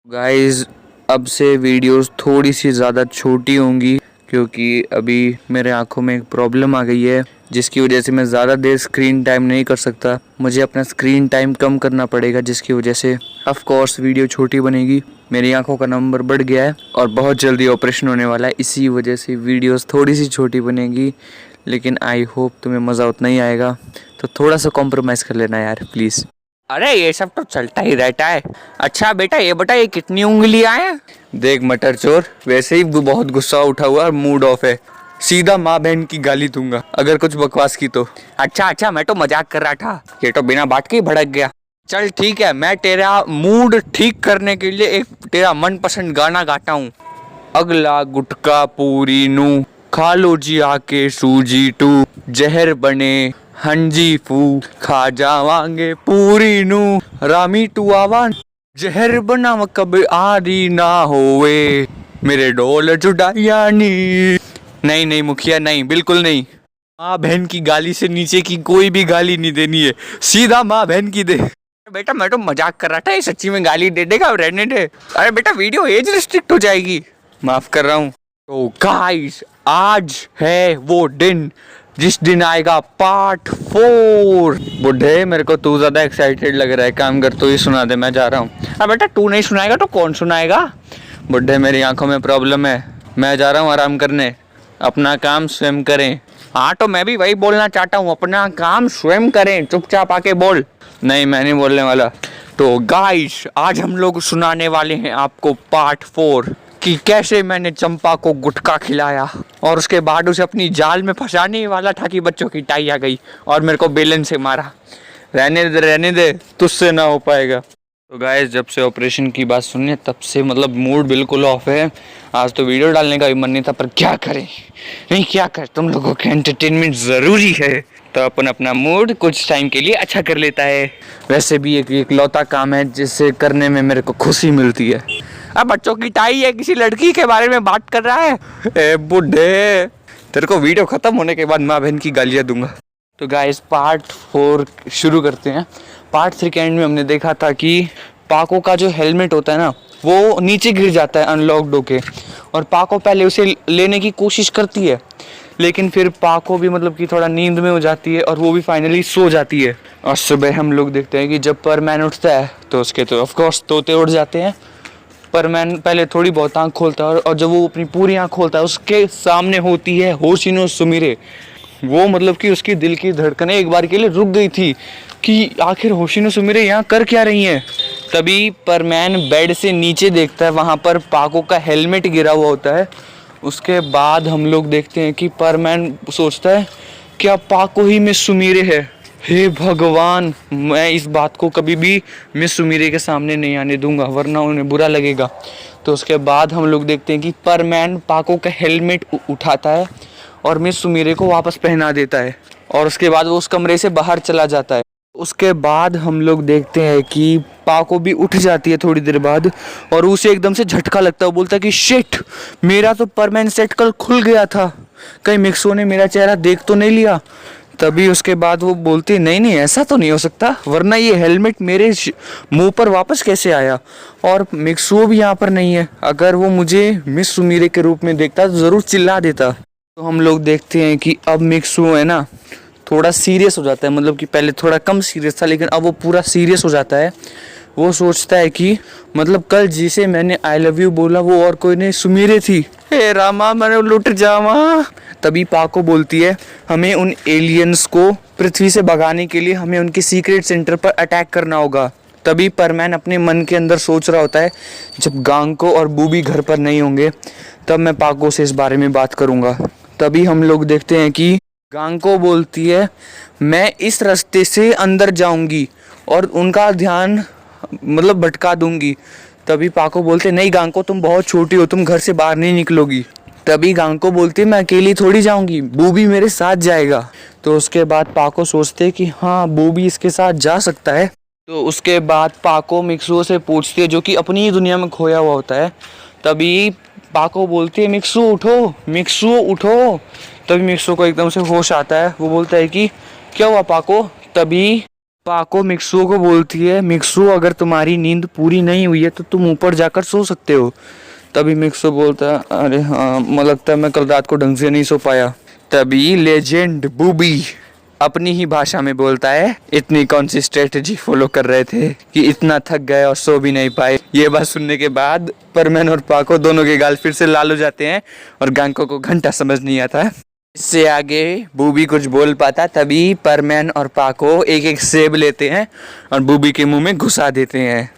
Guys अब से videos थोड़ी सी ज़्यादा छोटी होंगी क्योंकि अभी मेरे आंखों में एक प्रॉब्लम आ गई है जिसकी वजह से मैं ज़्यादा देर स्क्रीन टाइम नहीं कर सकता। मुझे अपना स्क्रीन टाइम कम करना पड़ेगा जिसकी वजह से ऑफ कोर्स वीडियो छोटी बनेगी। मेरी आंखों का नंबर बढ़ गया है और बहुत जल्दी ऑपरेशन होने वाला है, इसी वजह से वीडियोस थोड़ी सी छोटी बनेगी। लेकिन आई होप तुम्हें मज़ा उतना ही आएगा, तो थोड़ा सा कॉम्प्रोमाइज़ कर लेना यार प्लीज़। अरे ये सब तो चलता ही रहता है। अच्छा बेटा ये बता, ये कितनी उंगलियां हैं? देख मटर चोर, वैसे ही बहुत गुस्सा उठा हुआ और मूड ऑफ है, सीधा माँ बहन की गाली दूंगा अगर कुछ बकवास की तो। अच्छा मैं तो मजाक कर रहा था, ये तो बिना बात के ही भड़क गया। चल ठीक है, मैं तेरा मूड ठीक करने के लिए एक तेरा मनपसंद गाना गाता हूँ। अगला गुटका पूरी नू, खा लो जी आके सूजी टू, जहर बने हंजी फू, खा जावांगे पूरी नू, रामी टू आवान, जहर बना कब आरी ना होवे, मेरे डोल जुड़ाया नी। नहीं मुखिया, नहीं, बिल्कुल नहीं। माँ बहन की गाली से नीचे की कोई भी गाली नहीं देनी है, सीधा माँ बहन की दे। बेटा मैं तो मजाक कर रहा था, ये सच्ची में गाली दे देगा, रहने दे। अरे बेटा वीडियो एज रिस्ट्रिक्ट हो जाएगी। माफ कर रहा हूँ। तो गाइस आज है वो दिन जिस दिन आएगा पार्ट 4। बुढ़े मेरे को तू ज्यादा एक्साइटेड लग रहा है, काम कर तू ही सुना दे, मैं जा रहा हूँ। अरे बेटा तू नहीं सुनाएगा तो कौन सुनाएगा? बुढ़े मेरी आंखों में प्रॉब्लम है, मैं जा रहा हूँ आराम करने, अपना काम स्वयं करें। हाँ तो मैं भी वही बोलना चाहता हूँ, अपना काम स्वयं करें, चुपचाप आके बोल। नहीं मैं नहीं बोलने वाला। तो गाइस आज हम लोग सुनाने वाले हैं आपको पार्ट 4 कि कैसे मैंने चंपा को गुटखा खिलाया और उसके बाद उसे अपनी जाल में फंसाने वाला था कि बच्चों की टाई आ गई और मेरे को बेलन से मारा। रहने दे, तुझसे ना हो पाएगा। तो गाइस जब से ऑपरेशन की बात सुनी तब से मतलब मूड बिल्कुल ऑफ है। आज तो वीडियो डालने का भी मन नहीं था, पर क्या करें, नहीं क्या कर, तुम लोगों का एंटरटेनमेंट ज़रूरी है तो अपन अपना मूड कुछ टाइम के लिए अच्छा कर लेता है। वैसे भी एक इकलौता काम है जिसे करने में मेरे को खुशी मिलती है। अब बच्चों की टाई है, किसी लड़की के बारे में बात कर रहा है? ए बुढ़े, तेरे को वीडियो खत्म होने के बाद माँ बहन की गालियाँ दूंगा। तो गाइस पार्ट 4 शुरू करते हैं। पार्ट 3 के एंड में हमने देखा था कि पाको का जो हेलमेट होता है ना, वो नीचे गिर जाता है अनलॉक्ड होके, और पाको पहले उसे लेने की कोशिश करती है, लेकिन फिर पाको भी मतलब कि थोड़ा नींद में हो जाती है और वो भी फाइनली सो जाती है। और सुबह हम लोग देखते हैं कि जब परमैन उठता है तो उसके तो ऑफकोर्स तोते उड़ जाते हैं। परमैन पहले थोड़ी बहुत आँख खोलता है और जब वो अपनी पूरी आँख खोलता है उसके सामने होती है होशिनो सुमिरे। वो मतलब कि उसकी दिल की धड़कनें एक बार के लिए रुक गई थी कि आखिर होशिनो सुमिरे यहाँ कर क्या रही हैं। तभी परमैन बेड से नीचे देखता है, वहाँ पर पाको का हेलमेट गिरा हुआ होता है। उसके बाद हम लोग देखते हैं कि परमैन सोचता है क्या पाको ही मिस सुमिरे है। हे भगवान, मैं इस बात को कभी भी मिस सुमिरे के सामने नहीं आने दूंगा वरना उन्हें बुरा लगेगा। तो उसके बाद हम लोग देखते हैं कि परमैन पाको का हेलमेट उठाता है और मिस सुमिरे को वापस पहना देता है और उसके बाद वो उस कमरे से बाहर चला जाता है। उसके बाद हम लोग देखते हैं कि पाको भी उठ जाती है थोड़ी देर बाद और उसे एकदम से झटका लगता है। वो बोलता है कि शिट, मेरा तो परमैन सेट कल खुल गया था, कहीं मिक्सो ने मेरा चेहरा देख तो नहीं लिया। तभी उसके बाद वो बोलती है नहीं ऐसा तो नहीं हो सकता, वरना ये हेलमेट मेरे मुंह पर वापस कैसे आया, और मिक्सो भी यहाँ पर नहीं है। अगर वो मुझे मिस सुमिरे के रूप में देखता तो ज़रूर चिल्ला देता। तो हम लोग देखते हैं कि अब मिक्सो है ना थोड़ा सीरियस हो जाता है, मतलब कि पहले थोड़ा कम सीरियस था लेकिन अब वो पूरा सीरियस हो जाता है। वो सोचता है कि मतलब कल जिसे मैंने आई लव यू बोला वो और कोई नहीं सुमिरे थी। हे रामा, मैंने लुट जावा। तभी पाको बोलती है हमें उन एलियंस को पृथ्वी से भगाने के लिए हमें उनके सीक्रेट सेंटर पर अटैक करना होगा। तभी परमैन अपने मन के अंदर सोच रहा होता है जब गांको और बूबी घर पर नहीं होंगे तब मैं पाको से इस बारे में बात करूँगा। तभी हम लोग देखते हैं कि गांको बोलती है मैं इस रास्ते से अंदर जाऊंगी और उनका ध्यान मतलब भटका दूंगी। तभी पाको बोलते नहीं गांको, तुम बहुत छोटी हो, तुम घर से बाहर नहीं निकलोगी। तभी गांको बोलती है मैं अकेली थोड़ी जाऊंगी, बूबी मेरे साथ जाएगा। तो उसके बाद पाको सोचते कि हाँ बूबी इसके साथ जा सकता है। तो उसके बाद पाको मिक्सो से पूछती है जो कि अपनी ही दुनिया में खोया हुआ होता है। तभी पाको बोलती है मिक्सो उठो, मिक्सो उठो। तभी मिक्सो को एकदम से होश आता है। वो बोलता है कि क्या हुआ पाको। तभी पाको मिक्सू को बोलती है, मिक्सू अगर तुम्हारी नींद पूरी नहीं हुई है तो तुम ऊपर जाकर सो सकते हो। तभी मिक्सू बोलता है, अरे हाँ मुझे लगता है मैं कल रात को ढंग से नहीं सो पाया। तभी लेजेंड बूबी अपनी ही भाषा में बोलता है, इतनी कौन सी स्ट्रेटजी फॉलो कर रहे थे कि इतना थक गए और सो भी नहीं पाए। ये बात सुनने के बाद परमैन और पाको दोनों के गाल फिर से लाल हो जाते हैं और गांको को घंटा समझ नहीं आता। इससे आगे बूबी कुछ बोल पाता, तभी परमैन और पाको एक एक सेब लेते हैं और बूबी के मुंह में घुसा देते हैं।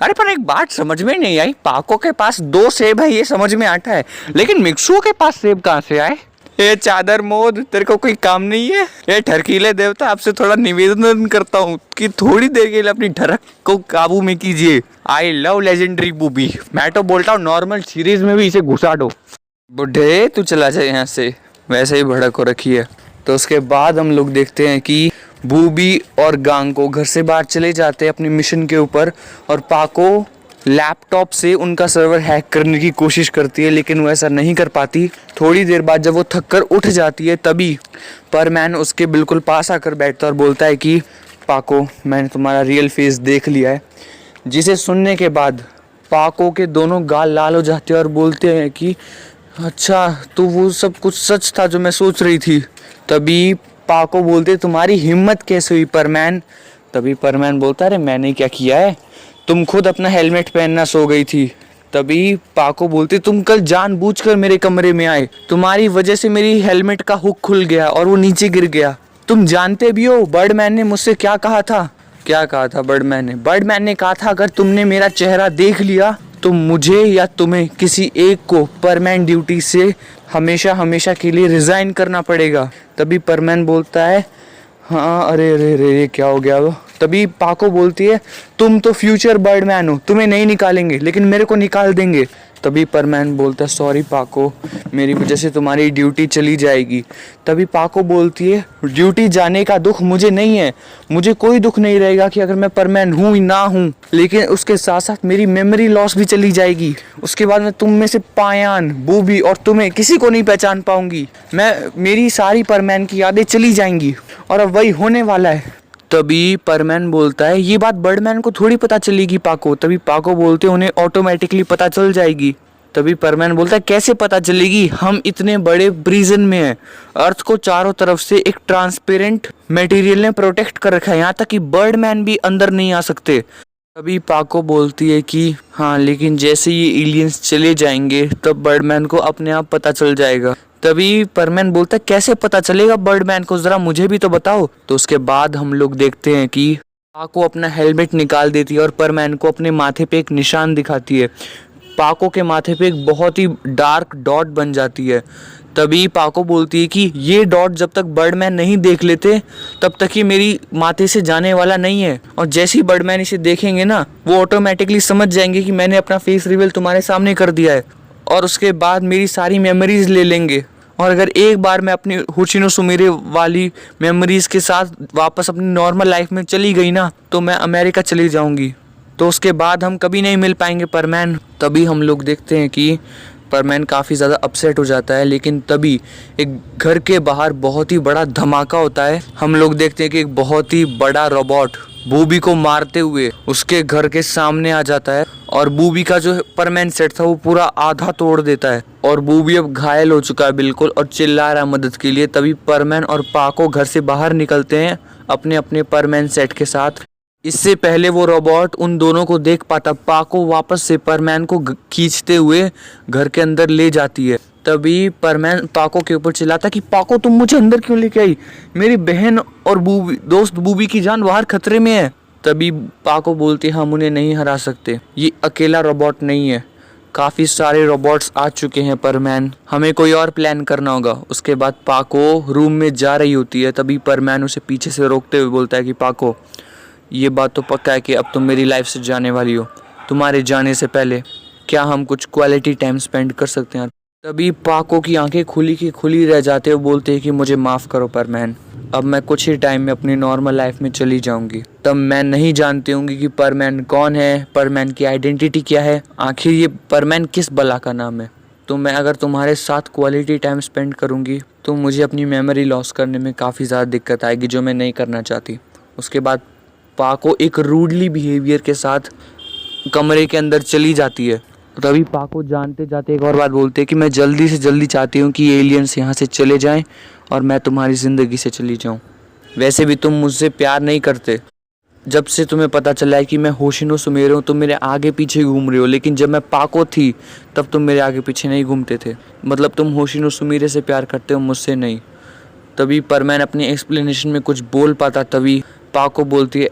अरे पर एक बात समझ में नहीं आई, पाको के पास 2 सेब है ये समझ में आता है, लेकिन मिक्सू के पास सेब कहाँ से आए? ये चादर मोद, तेरे को कोई काम नहीं है? ये ठरकीले देवता, आपसे थोड़ा निवेदन करता हूँ कि थोड़ी देर के लिए अपनी ठरक को काबू में कीजिए। I love legendary booby. मैं तो बोलता हूँ नॉर्मल सीरीज में भी इसे घुसा दो। बुढ़े तू चला जाए यहाँ से, वैसे ही भड़क हो रखी है। तो उसके बाद हम लोग देखते हैं कि बूबी और गांको घर से बाहर चले जाते हैं अपने मिशन के ऊपर, और पाको लैपटॉप से उनका सर्वर हैक करने की कोशिश करती है, लेकिन वो ऐसा नहीं कर पाती। थोड़ी देर बाद जब वो थक कर उठ जाती है, तभी परमैन उसके बिल्कुल पास आकर बैठता है और बोलता है कि पाको, मैंने तुम्हारा रियल फेस देख लिया है। जिसे सुनने के बाद पाको के दोनों गाल लाल हो जाते हैं और बोलते हैं कि अच्छा, तो वो सब कुछ सच था जो मैं सोच रही थी। तभी पाको बोलते, तुम्हारी हिम्मत कैसे हुई परमैन? तभी परमैन बोलता, अरे मैंने क्या किया है, तुम खुद अपना हेलमेट पहनना सो गई थी। तभी पाको बोलते, तुम कल जानबूझकर मेरे कमरे में आए, तुम्हारी वजह से मेरी हेलमेट का हुक खुल गया और वो नीचे गिर गया। तुम जानते भी हो बर्डमैन ने मुझसे क्या कहा था? क्या कहा था बर्डमैन ने कहा था, अगर तुमने मेरा चेहरा देख लिया तो मुझे या तुम्हें किसी एक को परमैन ड्यूटी से हमेशा हमेशा के लिए रिजाइन करना पड़ेगा। तभी परमैन बोलता है, हाँ अरे अरे अरे क्या हो गया वो? तभी पाको बोलती है, तुम तो फ्यूचर बर्डमैन हो, तुम्हें नहीं निकालेंगे लेकिन मेरे को निकाल देंगे। तभी परमैन बोलता है, सॉरी पाको, मेरी वजह से तुम्हारी ड्यूटी चली जाएगी। तभी पाको बोलती है, ड्यूटी जाने का दुख मुझे नहीं है, मुझे कोई दुख नहीं रहेगा कि अगर मैं परमैन हूँ ही ना हूँ, लेकिन उसके साथ साथ मेरी मेमोरी लॉस भी चली जाएगी। उसके बाद मैं तुम में से पायान, बूबी और तुम्हें किसी को नहीं पहचान पाऊंगी। मेरी सारी परमैन की यादें चली जाएंगी और अब वही होने वाला है। तभी परमैन बोलता है, ये बात बर्डमैन को थोड़ी पता चलेगी पाको। तभी पाको बोलते, उन्हें ऑटोमेटिकली पता चल जाएगी। तभी परमैन बोलता है, कैसे पता चलेगी, हम इतने बड़े प्रिजन में हैं, अर्थ को चारों तरफ से एक ट्रांसपेरेंट मटेरियल ने प्रोटेक्ट कर रखा है, यहाँ तक कि बर्डमैन भी अंदर नहीं आ सकते। तभी पाको बोलती है कि हाँ, लेकिन जैसे ये एलियंस चले जाएंगे तब बर्डमैन को अपने आप पता चल जाएगा। तभी परमैन बोलता है, कैसे पता चलेगा बर्डमैन को, जरा मुझे भी तो बताओ। तो उसके बाद हम लोग देखते हैं कि पाको अपना हेलमेट निकाल देती है और परमैन को अपने माथे पे एक निशान दिखाती है। पाको के माथे पे एक बहुत ही डार्क डॉट बन जाती है। तभी पाको बोलती है कि ये डॉट जब तक बर्डमैन नहीं देख लेते तब तक ये मेरी माथे से जाने वाला नहीं है, और जैसे ही बर्डमैन इसे देखेंगे ना, वो ऑटोमेटिकली समझ जाएंगे कि मैंने अपना फेस रिवील तुम्हारे सामने कर दिया है, और उसके बाद मेरी सारी मेमोरीज ले लेंगे। और अगर एक बार मैं अपनी होशिनो सुमेरे वाली मेमोरीज के साथ वापस अपनी नॉर्मल लाइफ में चली गई ना, तो मैं अमेरिका चली जाऊंगी, तो उसके बाद हम कभी नहीं मिल पाएंगे परमैन। तभी हम लोग देखते हैं कि परमैन काफ़ी ज़्यादा अपसेट हो जाता है, लेकिन तभी एक घर के बाहर बहुत ही बड़ा धमाका होता है। हम लोग देखते हैं कि एक बहुत ही बड़ा रोबोट बूबी को मारते हुए उसके घर के सामने आ जाता है, और बूबी का जो परमैन सेट था वो पूरा आधा तोड़ देता है, और बूबी अब घायल हो चुका है बिल्कुल और चिल्ला रहा है मदद के लिए। तभी परमैन और पाको घर से बाहर निकलते हैं अपने अपने परमैन सेट के साथ। इससे पहले वो रोबोट उन दोनों को देख पाता, पाको वापस से परमैन को खींचते हुए घर के अंदर ले जाती है। तभी परमैन पाको के ऊपर चिल्लाता कि पाको, तुम मुझे अंदर क्यों लेके आई, मेरी बहन और दोस्त बूबी की जान बाहर खतरे में है। तभी पाको बोलती, हम उन्हें नहीं हरा सकते, ये अकेला रोबोट नहीं है, काफ़ी सारे रोबोट्स आ चुके हैं परमैन, हमें कोई और प्लान करना होगा। उसके बाद पाको रूम में जा रही होती है, तभी परमैन उसे पीछे से रोकते हुए बोलता है कि पाको, ये बात तो पक्का है कि अब तुम मेरी लाइफ से जाने वाली हो, तुम्हारे जाने से पहले क्या हम कुछ क्वालिटी टाइम स्पेंड कर सकते हैं? तभी पाको की आंखें खुली की खुली रह जाते हैं, बोलते हैं कि मुझे माफ़ करो परमैन, अब मैं कुछ ही टाइम में अपनी नॉर्मल लाइफ में चली जाऊंगी। तब मैं नहीं जानती होंगी कि परमैन कौन है, परमैन की आइडेंटिटी क्या है, आखिर ये परमैन किस बला का नाम है। तो मैं अगर तुम्हारे साथ क्वालिटी टाइम स्पेंड करूंगी तो मुझे अपनी मेमोरी लॉस करने में काफ़ी ज़्यादा दिक्कत आएगी, जो मैं नहीं करना चाहती। उसके बाद पाको एक रूडली बिहेवियर के साथ कमरे के अंदर चली जाती है। तभी पाको जानते जाते एक और बात बोलते हैं कि मैं जल्दी से जल्दी चाहती हूँ कि एलियंस यहाँ से चले जाएं और मैं तुम्हारी ज़िंदगी से चली जाऊँ। वैसे भी तुम मुझसे प्यार नहीं करते। जब से तुम्हें पता चला है कि मैं होशिनो सुमेरे हूँ तुम मेरे आगे पीछे घूम रहे हो, लेकिन जब मैं पाको थी तब तुम मेरे आगे पीछे नहीं घूमते थे। मतलब तुम होशिनो सुमेरे से प्यार करते हो, मुझसे नहीं। तभी परमैन अपनी एक्सप्लेनेशन में कुछ बोल पाता, तभी पाको बोलती है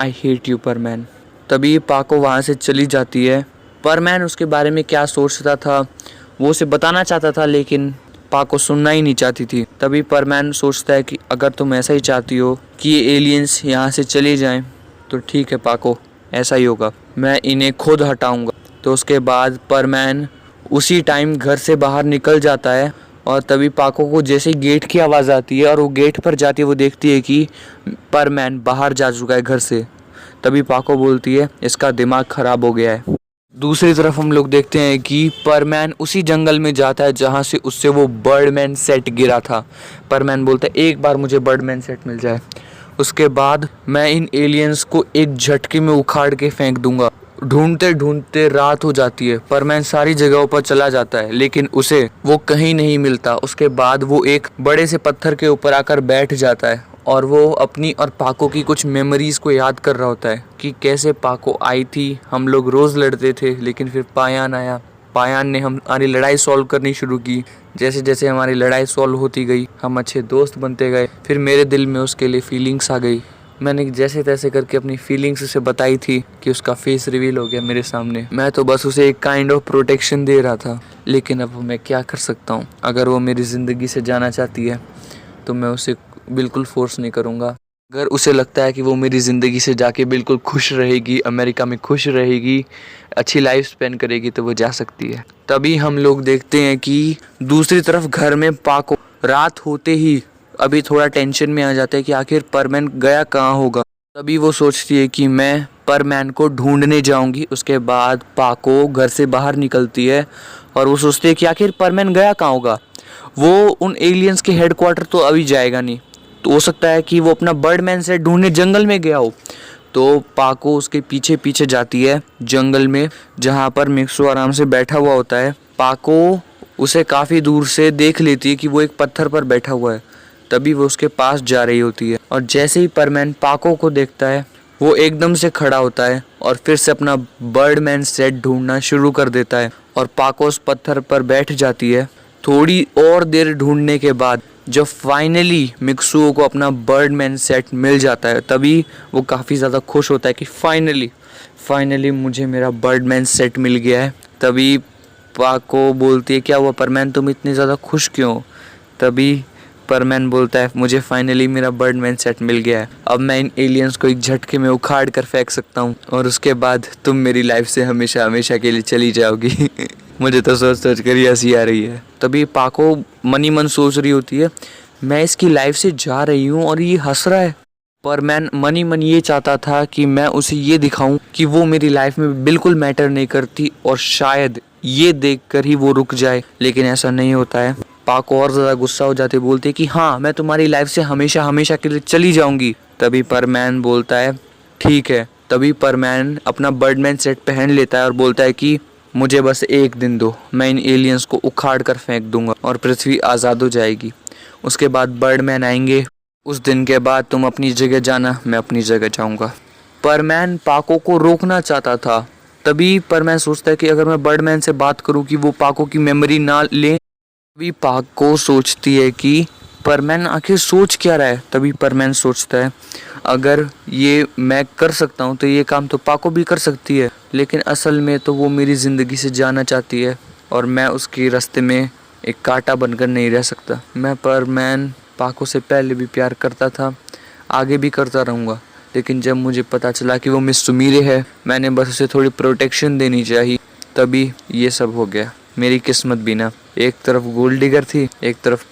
आई हेट यू परमैन। तभी पाको वहाँ से चली जाती है। परमैन उसके बारे में क्या सोचता था वो उसे बताना चाहता था, लेकिन पाको सुनना ही नहीं चाहती थी। तभी परमैन सोचता है कि अगर तुम ऐसा ही चाहती हो कि ये एलियंस यहाँ से चले जाएं तो ठीक है पाको, ऐसा ही होगा, मैं इन्हें खुद हटाऊंगा। तो उसके बाद परमैन उसी टाइम घर से बाहर निकल जाता है और तभी पाको को जैसे ही गेट की आवाज़ आती है और वो गेट पर जाती है वो देखती है कि परमैन बाहर जा चुका है घर से। तभी पाको बोलती है इसका दिमाग ख़राब हो गया है। दूसरी तरफ हम लोग देखते हैं कि परमैन उसी जंगल में जाता है जहाँ से उससे वो बर्डमैन सेट गिरा था। परमैन बोलता है एक बार मुझे बर्डमैन सेट मिल जाए, उसके बाद मैं इन एलियंस को एक झटके में उखाड़ के फेंक दूंगा। ढूंढते ढूंढते रात हो जाती है। परमैन सारी जगहों पर चला जाता है लेकिन उसे वो कहीं नहीं मिलता। उसके बाद वो एक बड़े से पत्थर के ऊपर आकर बैठ जाता है और वो अपनी और पाको की कुछ मेमोरीज को याद कर रहा होता है कि कैसे पाको आई थी, हम लोग रोज़ लड़ते थे, लेकिन फिर पायान आया, पायान ने हमारी लड़ाई सॉल्व करनी शुरू की। जैसे जैसे हमारी लड़ाई सॉल्व होती गई हम अच्छे दोस्त बनते गए। फिर मेरे दिल में उसके लिए फीलिंग्स आ गई। मैंने जैसे तैसे करके अपनी फीलिंग्स उसे बताई थी कि उसका फेस रिवील हो गया मेरे सामने। मैं तो बस उसे एक काइंड ऑफ प्रोटेक्शन दे रहा था, लेकिन अब मैं क्या कर सकता हूँ। अगर वो मेरी ज़िंदगी से जाना चाहती है तो मैं उसे बिल्कुल फोर्स नहीं करूँगा। अगर उसे लगता है कि वो मेरी ज़िंदगी से जाके बिल्कुल खुश रहेगी, अमेरिका में खुश रहेगी, अच्छी लाइफ स्पेंड करेगी, तो वो जा सकती है। तभी हम लोग देखते हैं कि दूसरी तरफ घर में पाको रात होते ही अभी थोड़ा टेंशन में आ जाता है कि आखिर परमैन गया कहाँ होगा। तभी वो सोचती है कि मैं परमैन को ढूंढने जाऊंगी। उसके बाद पाको घर से बाहर निकलती है और वो सोचती है कि आखिर परमैन गया कहाँ होगा। वो उन एलियंस के हेडक्वार्टर तो अभी जाएगा नहीं, तो हो सकता है कि वो अपना बर्डमैन से ढूंढने जंगल में गया हो। तो पाको उसके पीछे पीछे जाती है जंगल में जहाँ पर मिक्सू आराम से बैठा हुआ होता है। पाको उसे काफ़ी दूर से देख लेती है कि वो एक पत्थर पर बैठा हुआ है। तभी वो उसके पास जा रही होती है और जैसे ही परमैन पाको को देखता है वो एकदम से खड़ा होता है और फिर से अपना बर्डमैन सेट ढूंढना शुरू कर देता है और पाको उस पत्थर पर बैठ जाती है। थोड़ी और देर ढूंढने के बाद जब फाइनली मिक्सुओ को अपना बर्डमैन सेट मिल जाता है तभी वो काफ़ी ज़्यादा खुश होता है कि फाइनली मुझे मेरा बर्डमैन सेट मिल गया है। तभी पाको बोलती है क्या हुआ परमैन, तुम इतने ज़्यादा खुश क्यों? तभी परमैन बोलता है मुझे फाइनली मेरा बर्डमैन सेट मिल गया है, अब मैं इन एलियंस को एक झटके में उखाड़ कर फेंक सकता हूँ और उसके बाद तुम मेरी लाइफ से हमेशा हमेशा के लिए चली जाओगी। मुझे तो सोच सोच कर ही हंसी आ रही है। तभी पाको मनी मन सोच रही होती है मैं इसकी लाइफ से जा रही हूँ और ये हंस रहा है। परमैन मनी मन ये चाहता था कि मैं उसे ये दिखाऊं कि वो मेरी लाइफ में बिल्कुल मैटर नहीं करती और शायद ये देखकर ही वो रुक जाए, लेकिन ऐसा नहीं होता है। पाको और ज़्यादा गुस्सा हो जाते, बोलते कि हाँ मैं तुम्हारी लाइफ से हमेशा हमेशा के लिए चली जाऊंगी। तभी परमैन बोलता है ठीक है। तभी परमैन अपना बर्डमैन सेट पहन लेता है और बोलता है कि मुझे बस एक दिन दो, मैं इन एलियंस को उखाड़ कर फेंक दूंगा और पृथ्वी आज़ाद हो जाएगी। उसके बाद बर्डमैन आएंगे, उस दिन के बाद तुम अपनी जगह जाना, मैं अपनी जगह जाऊंगा। परमैन पाको को रोकना चाहता था। तभी परमैन सोचता है कि अगर मैं बर्डमैन से बात करूं कि वो पाको की मेमोरी ना ले। तभी पाको सोचती है कि परमैन आखिर सोच क्या रहा है। तभी परमैन सोचता है अगर ये मैं कर सकता हूँ तो ये काम तो पाको भी कर सकती है, लेकिन असल में तो वो मेरी ज़िंदगी से जाना चाहती है और मैं उसके रास्ते में एक कांटा बनकर नहीं रह सकता। मैं परमैन पाको से पहले भी प्यार करता था, आगे भी करता रहूँगा, लेकिन जब मुझे पता चला कि वो मिस सुमीरे है मैंने बस उसे थोड़ी प्रोटेक्शन देनी चाहिए, तभी ये सब हो गया। मेरी किस्मत भी ना, एक तरफ गोल्ड डिगर थी, एक तरफ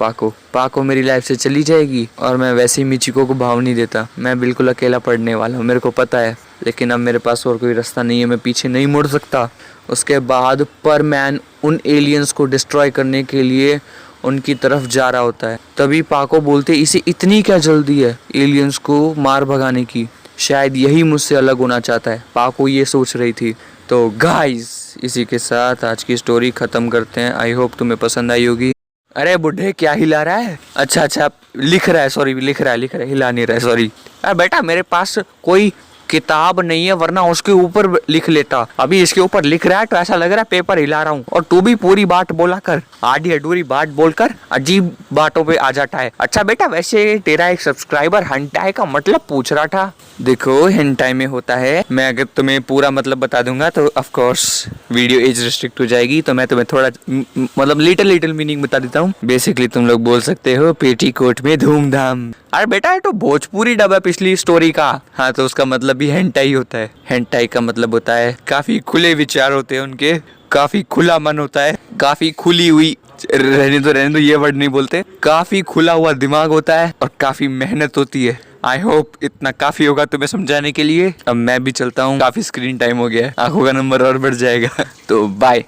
पाको मेरी लाइफ से चली जाएगी और मैं वैसे ही मिचिको को भाव नहीं देता। मैं बिल्कुल अकेला पड़ने वाला हूँ, मेरे को पता है, लेकिन अब मेरे पास और कोई रास्ता नहीं है, मैं पीछे नहीं मुड़ सकता। उसके बाद परमैन उन एलियंस को डिस्ट्रॉय करने के लिए उनकी तरफ जा रहा होता है। तभी पाको बोलते इसे इतनी क्या जल्दी है एलियंस को मार भगाने की, शायद यही मुझसे अलग होना चाहता है। पाको ये सोच रही थी। तो गाइस इसी के साथ आज की स्टोरी खत्म करते हैं। आई होप तुम्हें पसंद आई होगी। अरे बुढ़े क्या हिला रहा है? अच्छा लिख रहा है, सॉरी लिख रहा है, हिला नहीं रहा है, सॉरी। अरे बेटा मेरे पास कोई किताब नहीं है वरना उसके ऊपर लिख लेता। अभी इसके ऊपर लिख रहा है तो ऐसा लग रहा है पेपर हिला रहा हूँ। और तू भी पूरी बात बोला कर, आधी अधूरी बात बोलकर अजीब बातों पे आ जाता है। अच्छा बेटा वैसे तेरा एक सब्सक्राइबर हेंटाई का मतलब पूछ रहा था। देखो हेंटाई में होता है, मैं अगर तुम्हें पूरा मतलब बता दूंगा तो of course video age restrict हो जाएगी, तो मैं तुम्हें थोड़ा मतलब लिटिल मीनिंग बता देता हूँ। बेसिकली तुम लोग बोल सकते हो पेटीकोट में धूमधाम। अरे बेटा ये तो भोजपुरी डब है पिछली स्टोरी का। हाँ तो उसका मतलब भी हेंटाई होता है। हेंटाई का मतलब होता है काफी खुले विचार होते हैं उनके, काफी खुला मन होता है, काफी खुली हुई, रहने दो ये वर्ड नहीं बोलते, काफी खुला हुआ दिमाग होता है और काफी मेहनत होती है। आई होप इतना काफी होगा तुम्हें समझाने के लिए। अब मैं भी चलता हूँ, काफी स्क्रीन टाइम हो गया है, आंखों का नंबर और बढ़ जाएगा। तो बाय।